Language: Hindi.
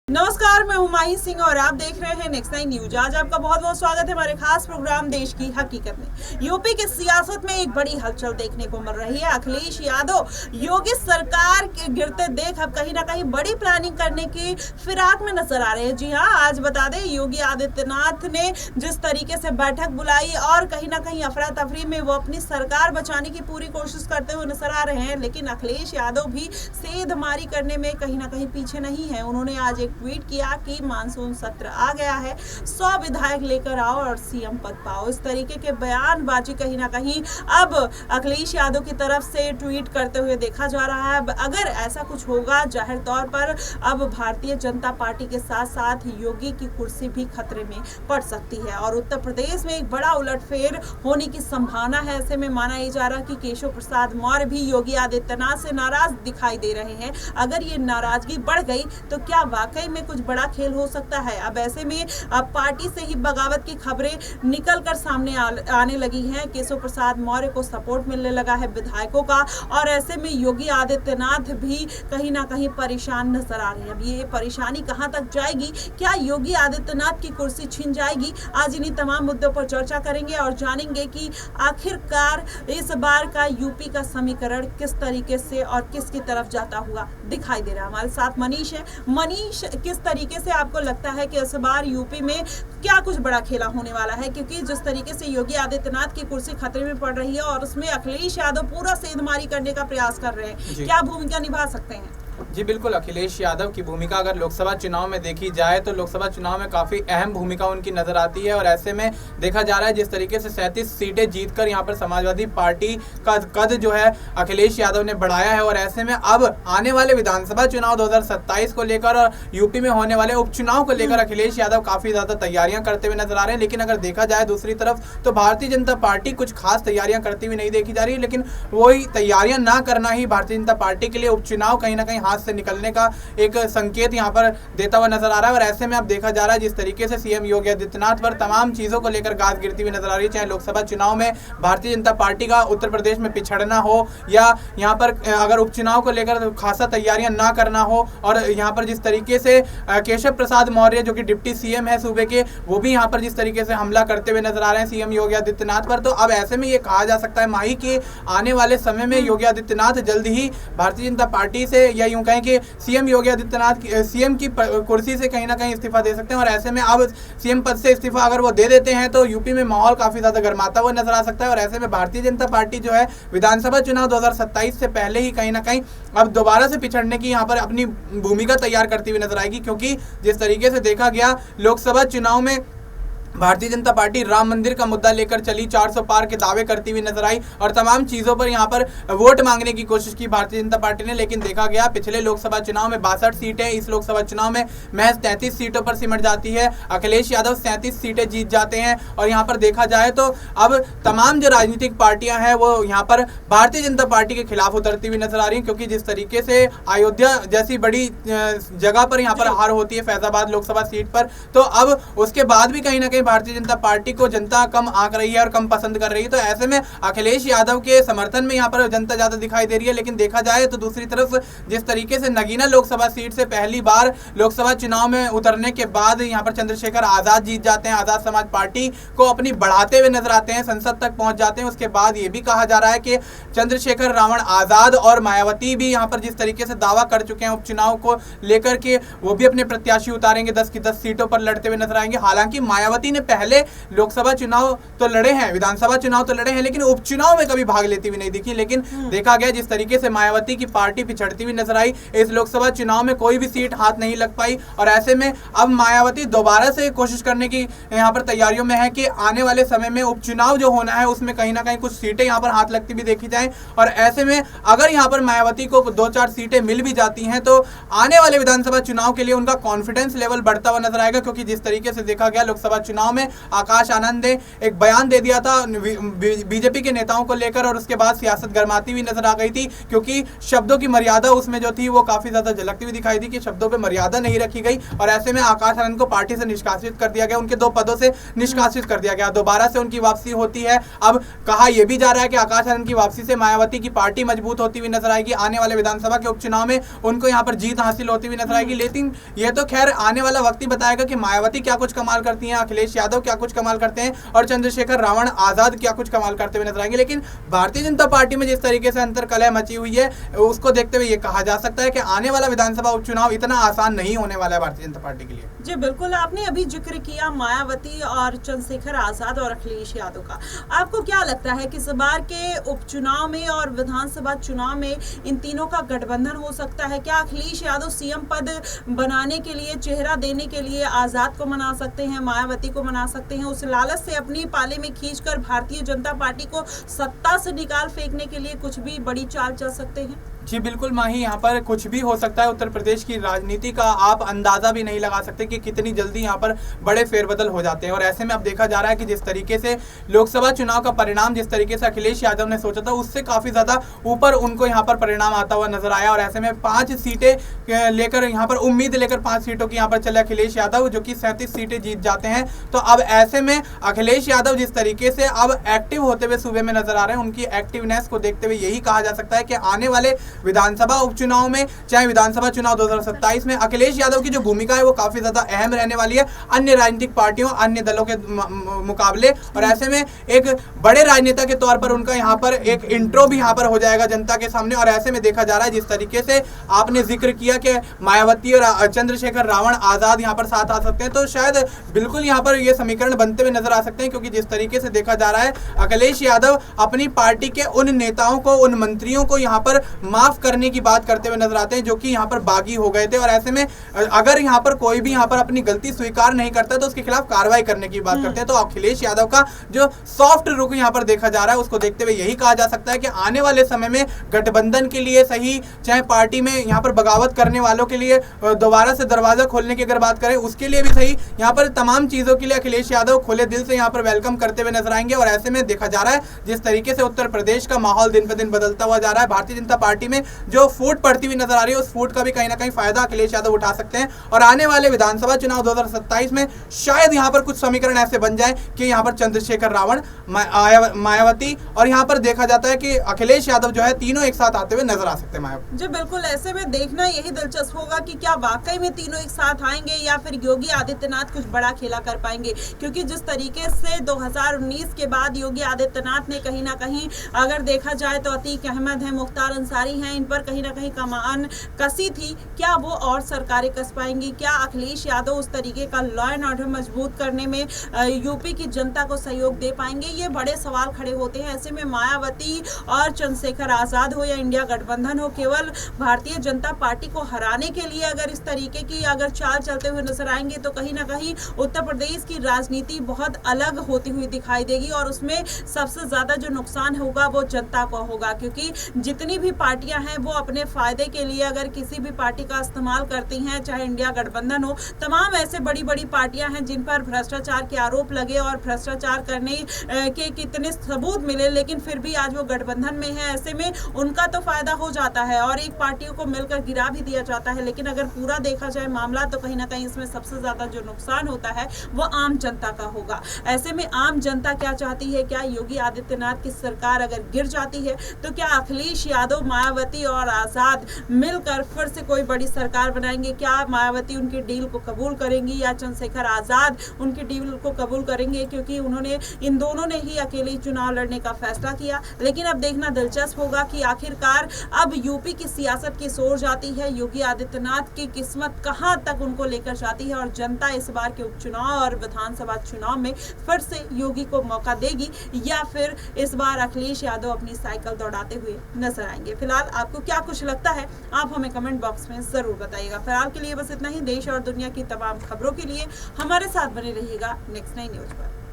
नमस्कार, मैं हुमायूं सिंह और आप देख रहे हैं नेक्स्ट 9 न्यूज। आज आपका बहुत बहुत स्वागत है हमारे खास प्रोग्राम देश की हकीकत में। यूपी की सियासत में एक बड़ी हलचल देखने को मिल रही है। अखिलेश यादव योगी सरकार के गिरते देख अब कहीं ना कहीं बड़ी प्लानिंग करने की फिराक में नजर आ रहे हैं। जी हाँ, आज बता दें, योगी आदित्यनाथ ने जिस तरीके से बैठक बुलाई और कहीं ना कहीं अफरा तफरी में वो अपनी सरकार बचाने की पूरी कोशिश करते हुए नजर आ रहे हैं, लेकिन अखिलेश यादव भी सेधमारी करने में कहीं ना कहीं पीछे नहीं है। उन्होंने आज एक ट्वीट किया कि मानसून सत्र आ गया है, 100 विधायक लेकर आओ और सीएम पद पाओ। इस तरीके के बयानबाजी कहीं ना कहीं अब अखिलेश यादव की तरफ से ट्वीट करते हुए देखा जा रहा है। अगर ऐसा कुछ होगा, जाहिर तौर पर अब भारतीय जनता पार्टी के साथ साथ योगी की कुर्सी भी खतरे में पड़ सकती है और उत्तर प्रदेश में एक बड़ा उलटफेर होने की संभावना है। ऐसे में माना ये जा रहा है कि केशव प्रसाद मौर्य भी योगी आदित्यनाथ से नाराज दिखाई दे रहे हैं। अगर ये नाराजगी बढ़ गई तो क्या वाकई में कुछ बड़ा खेल हो सकता है। अब ऐसे में अब पार्टी से ही बगावत की खबरें निकलकर सामने आने लगी हैं। केशव प्रसाद मौर्य को सपोर्ट मिलने लगा है विधायकों का और ऐसे में योगी आदित्यनाथ भी कहीं ना कहीं परेशान नजर आ रहे हैं। अब ये परेशानी कहां तक जाएगी, क्या योगी आदित्यनाथ की कुर्सी छिन जाएगी? आज इन्हीं तमाम मुद्दों पर चर्चा करेंगे और जानेंगे कि आखिरकार इस बार का यूपी का समीकरण किस तरीके से और किसकी तरफ जाता हुआ दिखाई दे रहा है। हमारे साथ मनीष है। मनीष, किस तरीके से आपको लगता है कि इस बार यूपी में क्या कुछ बड़ा खेला होने वाला है? क्योंकि जिस तरीके से योगी आदित्यनाथ की कुर्सी खतरे में पड़ रही है और उसमें अखिलेश यादव पूरा सेंधमारी करने का प्रयास कर रहे हैं, क्या भूमिका निभा सकते हैं? जी बिल्कुल, अखिलेश यादव की भूमिका अगर लोकसभा चुनाव में देखी जाए तो लोकसभा चुनाव में काफ़ी अहम भूमिका उनकी नजर आती है और ऐसे में देखा जा रहा है जिस तरीके से 37 सीटें जीतकर यहाँ पर समाजवादी पार्टी का कद जो है अखिलेश यादव ने बढ़ाया है और ऐसे में अब आने वाले विधानसभा चुनाव 2027 को लेकर और यूपी में होने वाले उपचुनाव को लेकर अखिलेश यादव काफ़ी ज़्यादा तैयारियां करते हुए नजर आ रहे हैं। लेकिन अगर देखा जाए दूसरी तरफ तो भारतीय जनता पार्टी कुछ खास तैयारियां करती हुई नहीं देखी जा रही है, लेकिन वही तैयारियां ना करना ही भारतीय जनता पार्टी के लिए उपचुनाव कहीं ना कहीं हाथ से निकलने का एक संकेत यहां पर देता हुआ नजर आ रहा है। और ऐसे में अब देखा जा रहा है जिस तरीके से सीएम योगी आदित्यनाथ पर तमाम चीजों को लेकर गाज गिरती हुई नजर आ रही है, चाहे लोकसभा चुनाव में भारतीय जनता पार्टी का उत्तर प्रदेश में पिछड़ना हो या यहां पर अगर उपचुनाव को लेकर खासा तैयारियां ना करना हो। और यहां पर जिस तरीके से केशव प्रसाद मौर्य जो कि डिप्टी सीएम है सूबे के, वो भी यहां पर जिस तरीके से हमला करते हुए नजर आ रहे हैं सीएम योगी आदित्यनाथ पर, तो अब ऐसे में ये कहा जा सकता है माही कि आने वाले समय में योगी आदित्यनाथ जल्द ही भारतीय जनता पार्टी से या यूं कहें कि सीएम योगी आदित्यनाथ सीएम की कुर्सी से कहीं ना कहीं इस्तीफा दे सकते हैं। और ऐसे में अब सीएम पद से इस्तीफा अगर वो दे देते हैं तो यूपी में माहौल काफी ज्यादा गर्माता हुआ नजर आ सकता है। और ऐसे में भारतीय जनता पार्टी जो है विधानसभा चुनाव 2027 से पहले ही कहीं ना कहीं अब दोबारा से पिछड़ने की यहाँ पर अपनी भूमिका तैयार करती हुई नजर आएगी, क्योंकि जिस तरीके से देखा गया लोकसभा चुनाव में भारतीय जनता पार्टी राम मंदिर का मुद्दा लेकर चली, 400 पार के दावे करती हुई नजर आई और तमाम चीजों पर यहां पर वोट मांगने की कोशिश की भारतीय जनता पार्टी ने। लेकिन देखा गया पिछले लोकसभा चुनाव में 62 सीटें, इस लोकसभा चुनाव में महज 33 सीटों पर सिमट जाती है। अखिलेश यादव 37 सीटें जीत जाते हैं और यहां पर देखा जाए तो अब तमाम जो राजनीतिक पार्टियां हैं वो यहां पर भारतीय जनता पार्टी के खिलाफ उतरती हुई नजर आ रही है, क्योंकि जिस तरीके से अयोध्या जैसी बड़ी जगह पर यहां पर हार होती है फैजाबाद लोकसभा सीट पर, तो अब उसके बाद भी कहीं ना कहीं भारतीय जनता पार्टी को जनता कम आंक रही है और कम पसंद कर रही है। तो ऐसे में अखिलेश यादव के समर्थन में यहाँ पर जनता ज्यादा दिखाई दे रही है। लेकिन देखा जाए तो दूसरी तरफ जिस तरीके से नगीना लोकसभा सीट से पहली बार लोकसभा चुनाव में उतरने के बाद यहाँ पर चंद्रशेखर आजाद जीत जाते हैं, आजाद समाज पार्टी को अपनी बढ़ाते हुए नजर आते हैं, संसद तक पहुंच जाते हैं। उसके बाद ये भी कहा जा रहा है कि चंद्रशेखर रावण आजाद और मायावती भी यहाँ पर जिस तरीके से दावा कर चुके हैं उपचुनाव को लेकर के वो भी अपने प्रत्याशी उतारेंगे, 10 की 10 सीटों पर लड़ते हुए नजर आएंगे। हालांकि मायावती ने पहले लोकसभा चुनाव तो लड़े हैं, विधानसभा चुनाव तो लड़े हैं, लेकिन उपचुनाव में कभी भाग लेती हुई नहीं दिखी। लेकिन देखा गया जिस तरीके से मायावती की पार्टी पिछड़ती हुई नजर आई, इस लोकसभा चुनाव में कोई भी सीट हाथ नहीं लग पाई। और ऐसे में अब मायावती दोबारा से कोशिश करने की यहाँ पर तैयारियों में है कि आने वाले समय में उपचुनाव जो होना है उसमें कहीं ना कहीं कुछ सीटें यहाँ पर हाथ लगती भी देखी जाए। और ऐसे में अगर यहाँ पर मायावती को 2-4 सीटें मिल भी जाती हैं तो आने वाले विधानसभा चुनाव के लिए उनका कॉन्फिडेंस लेवल बढ़ता हुआ नजर आएगा, क्योंकि जिस तरीके से देखा गया लोकसभा चुनाव चुनाव में आकाश आनंद ने एक बयान दे दिया था बीजेपी के नेताओं को लेकर, और उसके बाद सियासत गर्माती हुई नजर आ गई थी, क्योंकि शब्दों की मर्यादा उसमें जो थी वो काफी ज्यादा झलकती हुई दिखाई दी कि शब्दों पे मर्यादा नहीं रखी गई, और ऐसे में आकाश आनंद को पार्टी से निष्कासित कर दिया गया, उनके 2 पदों से निष्कासित कर दिया गया। दोबारा से उनकी वापसी होती है। अब कहा यह भी जा रहा है कि आकाश आनंद की वापसी से मायावती की पार्टी मजबूत होती हुई नजर आएगी, आने वाले विधानसभा के उपचुनाव में उनको यहां पर जीत हासिल होती हुई नजर आएगी। लेकिन यह तो खैर आने वाला वक्त ही बताएगा कि मायावती क्या कुछ कमाल करती हैं, अखिलेश यादव क्या कुछ कमाल करते हैं, और चंद्रशेखर रावण आजाद क्या कुछ कमाल करते हुए नजर आएंगे। लेकिन भारतीय जनता पार्टी में जिस तरीके से अंतर्कलह मची हुई है, उसको देखते हुए यह कहा जा सकता है कि आने वाला विधानसभा उपचुनाव इतना आसान नहीं होने वाला है भारतीय जनता पार्टी के लिए। जी बिल्कुल, आपने अभी जिक्र किया मायावती और चंद्रशेखर आजाद और अखिलेश यादव का। आपको क्या लगता है कि इस बार के उपचुनाव में और विधानसभा चुनाव में इन तीनों का गठबंधन हो सकता है? क्या अखिलेश यादव सीएम पद बनाने के लिए, चेहरा देने के लिए आजाद को मना सकते हैं, मायावती को मना सकते हैं, उस लालच से अपनी पाले में खींचकर भारतीय जनता पार्टी को सत्ता से निकाल फेंकने के लिए कुछ भी बड़ी चाल चल सकते हैं? जी बिल्कुल माही, यहाँ पर कुछ भी हो सकता है। उत्तर प्रदेश की राजनीति का आप अंदाजा भी नहीं लगा सकते कि कितनी जल्दी यहाँ पर बड़े फेरबदल हो जाते हैं, और ऐसे में अब देखा जा रहा है कि जिस तरीके से लोकसभा चुनाव का परिणाम जिस तरीके से अखिलेश यादव ने सोचा था, उससे काफी ज्यादा ऊपर उनको यहाँ पर परिणाम आता हुआ नजर आया, और ऐसे में 5 सीटें लेकर यहाँ पर उम्मीद लेकर 5 सीटों की यहाँ पर चले अखिलेश यादव, जो कि 37 सीटें जीत जाते हैं। तो अब ऐसे में अखिलेश यादव जिस तरीके से अब एक्टिव होते हुए सूबे में नजर आ रहे हैं, उनकी एक्टिवनेस को देखते हुए यही कहा जा सकता है कि आने वाले विधानसभा उपचुनाव में, चाहे विधानसभा चुनाव 2027 में, अखिलेश यादव की जो भूमिका है वो काफी ज्यादा अहम रहने वाली है अन्य राजनीतिक पार्टियों, अन्य दलों के मुकाबले। और ऐसे में एक बड़े राजनेता के तौर पर उनका यहाँ पर एक इंट्रो भी यहाँ पर हो जाएगा जनता के सामने। और ऐसे में देखा जा रहा है जिस तरीके से आपने जिक्र किया कि मायावती और चंद्रशेखर रावण आजाद यहाँ पर साथ आ सकते हैं, तो शायद बिल्कुल यहाँ पर ये समीकरण बनते हुए नजर आ सकते हैं, क्योंकि जिस तरीके से देखा जा रहा है अखिलेश यादव अपनी पार्टी के उन नेताओं को, उन मंत्रियों को यहाँ पर माफ करने की बात करते हुए नजर आते हैं जो कि यहाँ पर बागी हो गए थे। और ऐसे में अगर यहाँ पर कोई भी यहाँ पर अपनी गलती स्वीकार नहीं करता तो उसके खिलाफ कार्रवाई करने की बात करते हैं। तो अखिलेश यादव का जो सॉफ्ट रुख यहाँ पर देखा जा रहा है, उसको देखते हुए यही कहा जा सकता है कि आने वाले समय में गठबंधन के लिए सही, चाहे पार्टी में यहाँ पर बगावत करने वालों के लिए दोबारा से दरवाजा खोलने की अगर बात करें, उसके लिए भी सही, यहाँ पर तमाम चीजों के लिए अखिलेश यादव खुले दिल से यहाँ पर वेलकम करते हुए नजर आएंगे। और ऐसे में देखा जा रहा है जिस तरीके से उत्तर प्रदेश का माहौल दिन पर दिन बदलता हुआ जा रहा है, भारतीय जनता पार्टी में जो फूट पड़ती हुई नजर आ रही है, उस फूट का भी कहीं ना कहीं फायदा अखिलेश यादव उठा सकते हैं। और आने वाले विधानसभा चुनाव 2027 में शायद यहाँ पर कुछ समीकरण ऐसे बन जाए कि यहाँ पर चंद्रशेखर रावण, मायावती और यहाँ पर देखा जाता है कि अखिलेश यादव जो है, तीनों एक साथ आते हुए नजर आ सकते हैं। मायावती जी बिल्कुल, ऐसे में देखना यही दिलचस्प होगा कि क्या वाकई में तीनों एक साथ आएंगे या फिर योगी आदित्यनाथ कुछ बड़ा खेला कर पाएंगे। क्योंकि जिस तरीके से 2019 के बाद योगी आदित्यनाथ ने कहीं ना कहीं, अगर देखा जाए तो अतीक अहमद है, मुख्तार अंसारी हैं, इन पर कहीं ना कहीं कमान कसी थी, क्या वो और सरकारें कस पाएंगी? क्या अखिलेश यादव उस तरीके का लॉ एंड ऑर्डर मजबूत करने में यूपी की जनता को सहयोग दे पाएंगे? ये बड़े सवाल खड़े होते हैं। ऐसे में मायावती और चंद्रशेखर आजाद हो या इंडिया गठबंधन हो, केवल भारतीय जनता पार्टी को हराने के लिए अगर इस तरीके की अगर चाल चलते हुए नजर आएंगे तो कहीं ना कहीं उत्तर प्रदेश की राजनीति बहुत अलग होती हुई दिखाई देगी, और उसमें सबसे ज्यादा जो नुकसान होगा वो जनता को होगा। क्योंकि जितनी भी पार्टियां हैं वो अपने फायदे के लिए अगर किसी भी पार्टी का इस्तेमाल करती हैं, चाहे इंडिया गठबंधन हो, तमाम ऐसे बड़ी बड़ी पार्टियां हैं जिन पर भ्रष्टाचार के आरोप लगे और भ्रष्टाचार करने के कितने सबूत मिले, लेकिन फिर भी आज वो गठबंधन में है। ऐसे में उनका तो फायदा हो जाता है और एक पार्टियों को मिलकर गिरा भी दिया जाता है। लेकिन अगर पूरा देखा जाए मामला, तो कहीं ना कहीं इसमें सबसे ज्यादा जो नुकसान होता है वो आम जनता का होगा। ऐसे में आम जनता क्या चाहती है? क्या योगी आदित्यनाथ की सरकार अगर गिर जाती है तो क्या अखिलेश यादव, मायावती और आजाद मिलकर फिर से कोई बड़ी सरकार बनाएंगे? क्या मायावती उनकी डील को कबूल करेंगी या चंद्रशेखर आजाद उनकी डील को कबूल करेंगे? क्योंकि उन्होंने, इन दोनों ने ही अकेले चुनाव लड़ने का फैसला किया। लेकिन अब देखना दिलचस्प होगा कि आखिरकार अब यूपी की सियासत की सोर जाती है, योगी आदित्यनाथ की किस्मत कहां तक उनको लेकर जाती है, और जनता इस बार के उपचुनाव और विधानसभा चुनाव में फिर से योगी को मौका देगी या फिर इस बार अखिलेश यादव अपनी साइकिल दौड़ाते हुए नजर आएंगे। फिलहाल आपको क्या कुछ लगता है, आप हमें कमेंट बॉक्स में जरूर बताइएगा। फिलहाल के लिए बस इतना ही। देश और दुनिया की तमाम खबरों के लिए हमारे साथ बने रहिएगा नेक्स्ट 9 न्यूज पर।